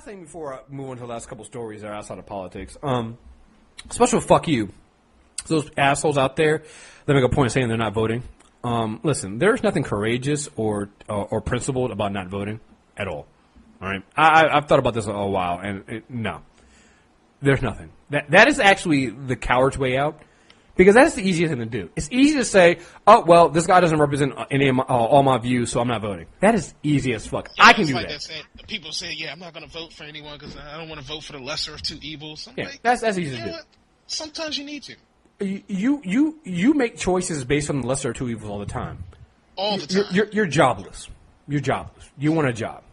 last thing before I move on to the last couple stories that are outside of politics, special fuck you. Those assholes out there that make a point of saying they're not voting. Listen, there's nothing courageous or principled about not voting at all. All right, I've thought about this a while, and no, there's nothing. That is actually the coward's way out, because that's the easiest thing to do. It's easy to say, oh well, this guy doesn't represent any of all my views, so I'm not voting. That is easy as fuck. Yeah, I can do that. People say, yeah, I'm not going to vote for anyone because I don't want to vote for the lesser of two evils. Yeah, that's easy to do. What? Sometimes you need to. You make choices based on the lesser of two evils all the time. All the time. You're jobless. You're jobless. You want a job.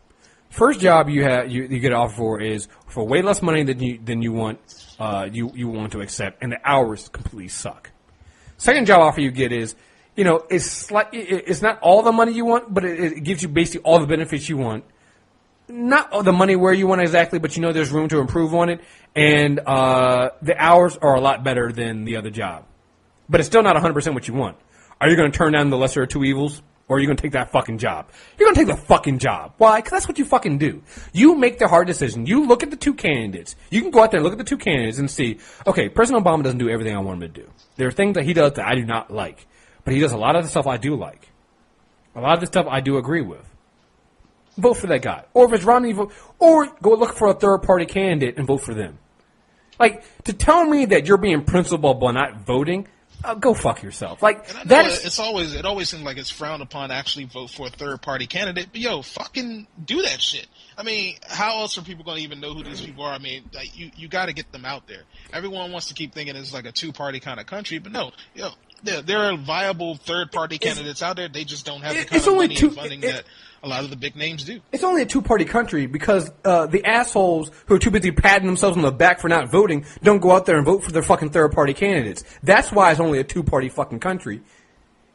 First job you get an offer for is for way less money than you want want to accept, and the hours completely suck. Second job offer you get is, it's not all the money you want, but it gives you basically all the benefits you want. Not all the money where you want exactly, but there's room to improve on it, and the hours are a lot better than the other job. But it's still not 100% what you want. Are you going to turn down the lesser of two evils? Or are you going to take that fucking job? You're going to take the fucking job. Why? Because that's what you fucking do. You make the hard decision. You look at the two candidates. You can go out there and look at the two candidates and see, okay, President Obama doesn't do everything I want him to do. There are things that he does that I do not like. But he does a lot of the stuff I do like. A lot of the stuff I do agree with. Vote for that guy. Or if it's Romney, vote. Or go look for a third-party candidate and vote for them. Like, to tell me that you're being principled by not voting, go fuck yourself. Like, that is, it always seems like it's frowned upon to actually vote for a third party candidate. But fucking do that shit. I mean, how else are people going to even know who these people are? I mean, like, you got to get them out there. Everyone wants to keep thinking it's like a two-party kind of country, but no, there are viable third party candidates out there. They just don't have the kind of money and funding that a lot of the big names do. It's only a two-party country because the assholes who are too busy patting themselves on the back for not voting don't go out there and vote for their fucking third-party candidates. That's why it's only a two-party fucking country.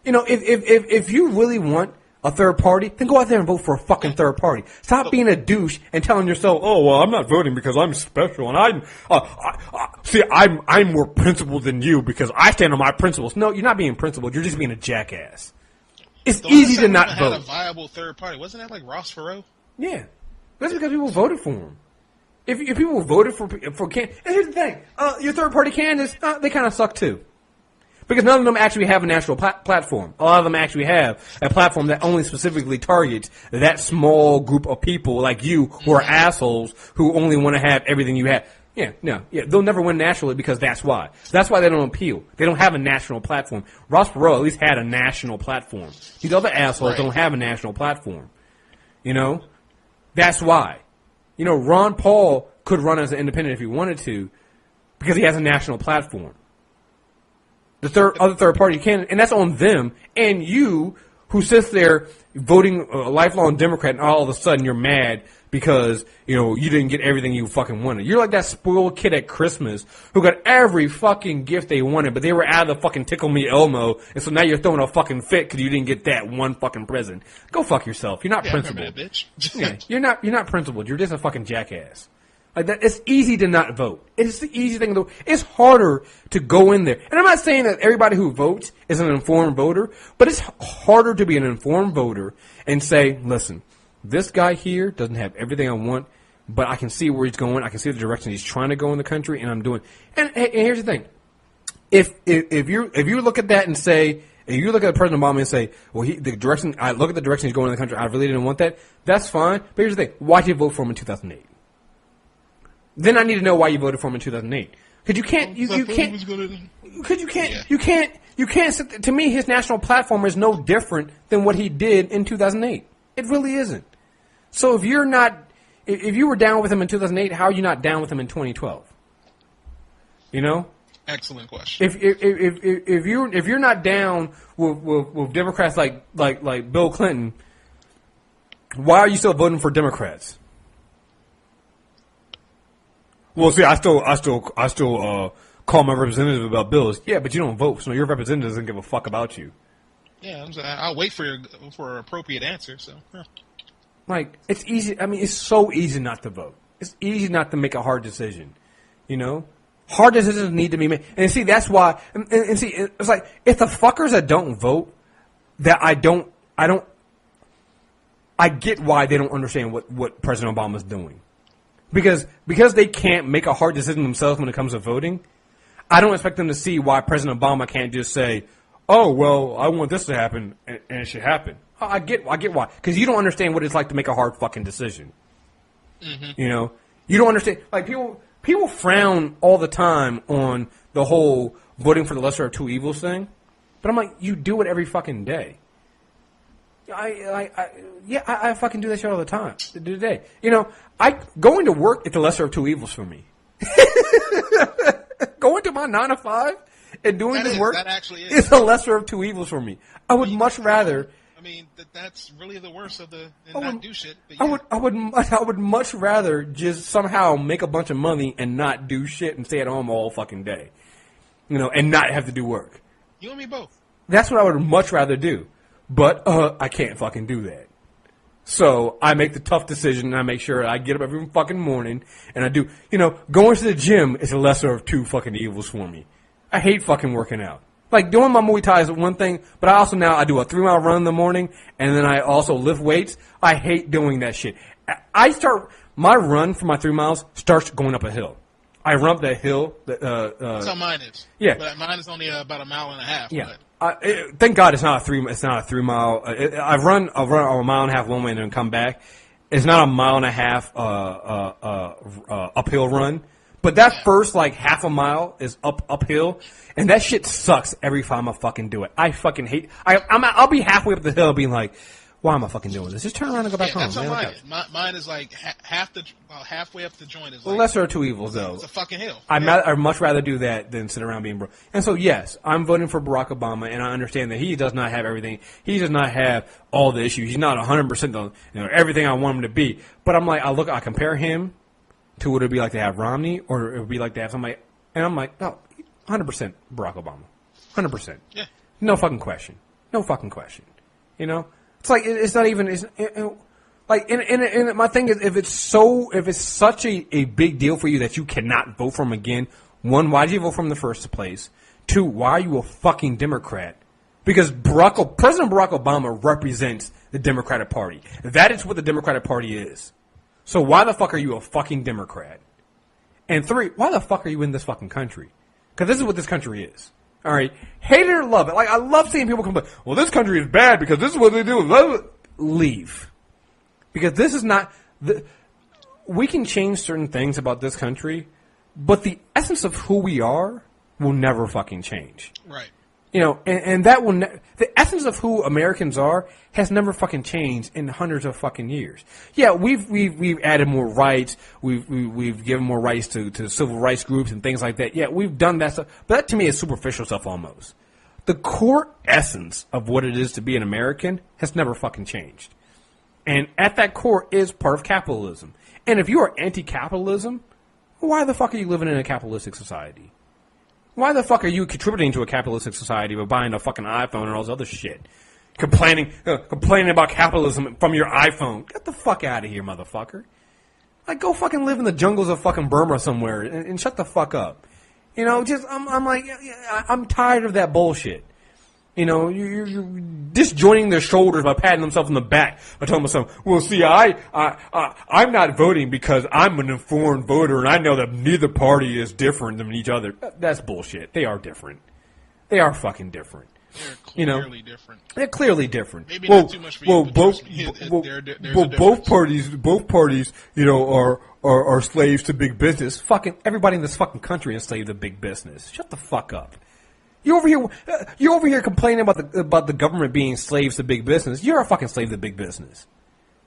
If you really want a third party, then go out there and vote for a fucking third party. Stop being a douche and telling yourself, oh, well, I'm not voting because I'm special and I'm more principled than you because I stand on my principles. No, you're not being principled. You're just being a jackass. It's easy to not vote. Had a viable third party. Wasn't that like Ross Perot? Yeah. That's because people voted for him. If people voted for and here's the thing. Your third party candidates, they kind of suck too. Because none of them actually have a national platform. A lot of them actually have a platform that only specifically targets that small group of people like you who are assholes who only want to have everything you have. Yeah, they'll never win nationally because that's why. That's why they don't appeal. They don't have a national platform. Ross Perot at least had a national platform. These other assholes don't have a national platform. That's why. Ron Paul could run as an independent if he wanted to because he has a national platform. The other third party candidate, and that's on them. And you, who sits there voting a lifelong Democrat, and all of a sudden you're mad because you didn't get everything you fucking wanted. You're like that spoiled kid at Christmas who got every fucking gift they wanted, but they were out of the fucking Tickle Me Elmo, and so now you're throwing a fucking fit because you didn't get that one fucking present. Go fuck yourself. You're not principled, bitch. You're not principled. You're just a fucking jackass. Like that, it's easy to not vote. It's the easy thing to do. It's harder to go in there. And I'm not saying that everybody who votes is an informed voter, but it's harder to be an informed voter and say, listen, this guy here doesn't have everything I want, but I can see where he's going. I can see the direction he's trying to go in the country, and I'm doing. And here's the thing: if you look at that and say, and you look at President Obama and say, well, I look at the direction he's going in the country. I really didn't want that. That's fine. But here's the thing: why did you vote for him in 2008? Then I need to know why you voted for him in 2008. Because you can't, you can't sit, to me, his national platform is no different than what he did in 2008. It really isn't. So if you were down with him in 2008, how are you not down with him in 2012? Excellent question. If you're not down with Democrats like Bill Clinton, why are you still voting for Democrats? Well, see, I still call my representative about bills. Yeah, but you don't vote, so your representative doesn't give a fuck about you. Yeah, I'll wait for an appropriate answer. So, yeah. Like, it's easy. I mean, it's so easy not to vote. It's easy not to make a hard decision. Hard decisions need to be made. And see, that's why. And see, it's like if the fuckers that don't vote, I get why they don't understand what President Obama's doing. Because they can't make a hard decision themselves when it comes to voting, I don't expect them to see why President Obama can't just say, "Oh, well, I want this to happen, and it should happen." I get why. Because you don't understand what it's like to make a hard fucking decision. Mm-hmm. You know, you don't understand. Like people frown all the time on the whole voting for the lesser of two evils thing, but I'm like, you do it every fucking day. I fucking do that shit all the time. Today, you know, going to work is the lesser of two evils for me. Going to my 9 to 5 and doing this work is the lesser of two evils for me. I would much rather. I mean, that's really the worst of the not do shit. But yeah. I would much rather just somehow make a bunch of money and not do shit and stay at home all fucking day, you know, and not have to do work. You and me both. That's what I would much rather do, but I can't fucking do that. So I make the tough decision and I make sure I get up every fucking morning and I do. You know, going to the gym is the lesser of two fucking evils for me. I hate fucking working out. Like, doing my Muay Thai is one thing, but I also now I do a 3-mile run in the morning, and then I also lift weights. I hate doing that shit. My run for my 3 miles starts going up a hill. I run up that hill. That's how mine is. Yeah. But mine is only about a mile and a half. Yeah. Thank God it's not a 3 mile. I run a mile and a half one way and then come back. It's not a mile and a half uphill run. But that first, like, half a mile is uphill, and that shit sucks every time I fucking do it. I fucking hate. I'll be halfway up the hill, being like, "Why am I fucking doing this? Just turn around and go back home." That's how mine is. Mine is like halfway up the joint is. Well, like, lesser of two evils, though. It's a fucking hill. I'd much rather do that than sit around being broke. And so, yes, I'm voting for Barack Obama, and I understand that he does not have everything. He does not have all the issues. He's not 100% everything I want him to be. But I'm like, I compare him to what it would be like to have Romney, or it would be like to have somebody, and I'm like, no, 100% Barack Obama, 100%. Yeah. No fucking question. No fucking question. You know, it's like it's not even. Like, and my thing is, if it's such a big deal for you that you cannot vote for him again, one, why did you vote for him in the first place? Two, why are you a fucking Democrat? Because President Barack Obama represents the Democratic Party. That is what the Democratic Party is. So why the fuck are you a fucking Democrat? And three, why the fuck are you in this fucking country? Because this is what this country is. All right? Hate it or love it. Like, I love seeing people complain, well, this country is bad because this is what they do. Leave. Because this is not... we can change certain things about this country, but the essence of who we are will never fucking change. Right. You know, and that will the essence of who Americans are has never fucking changed in hundreds of fucking years. Yeah, we've added more rights. We've given more rights to civil rights groups and things like that. Yeah, we've done that stuff, but that to me is superficial stuff almost. The core essence of what it is to be an American has never fucking changed, and at that core is part of capitalism. And if you are anti-capitalism, why the fuck are you living in a capitalistic society? Why the fuck are you contributing to a capitalistic society by buying a fucking iPhone and all this other shit? Complaining about capitalism from your iPhone. Get the fuck out of here, motherfucker. Like, go fucking live in the jungles of fucking Burma somewhere and shut the fuck up. You know, I'm tired of that bullshit. You know, you're disjoining their shoulders by patting themselves on the back by telling themselves, well, see, I'm not voting because I'm an informed voter and I know that neither party is different than each other. That's bullshit. They are different. They are fucking different. They're clearly different. They're clearly different. Maybe not too much for you, but both parties, you know, are slaves to big business. Fucking everybody in this fucking country is slave to big business. Shut the fuck up. You're over here complaining about the government being slaves to big business. You're a fucking slave to big business.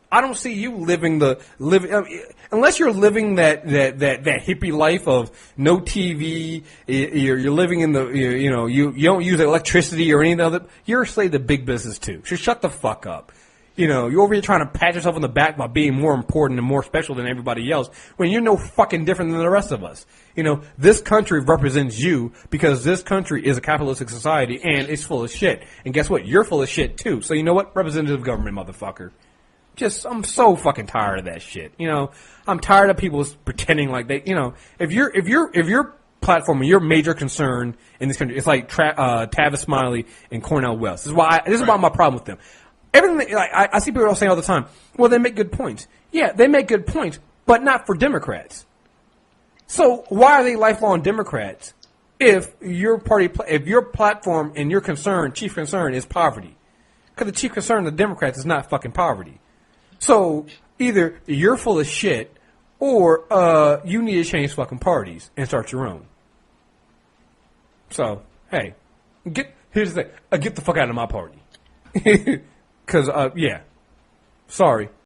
I don't see you living unless you're living that hippie life of no TV. You're living in you don't use electricity or anything other. You're a slave to big business too. So shut the fuck up. You know, you're over here trying to pat yourself on the back by being more important and more special than everybody else when you're no fucking different than the rest of us. You know, this country represents you because this country is a capitalistic society and it's full of shit. And guess what? You're full of shit too. So you know what? Representative government, motherfucker. I'm so fucking tired of that shit. You know, I'm tired of people pretending like they, you know, if your platform or your major concern in this country, it's like Tavis Smiley and Cornel West. This is why my problem with them. Everything I see people saying all the time, well, they make good points. Yeah, they make good points, but not for Democrats. So why are they lifelong Democrats if your party, if your platform and your concern, chief concern, is poverty? Because the chief concern of the Democrats is not fucking poverty. So either you're full of shit, or you need to change fucking parties and start your own. So hey, here's the thing: get the fuck out of my party. Because yeah, sorry.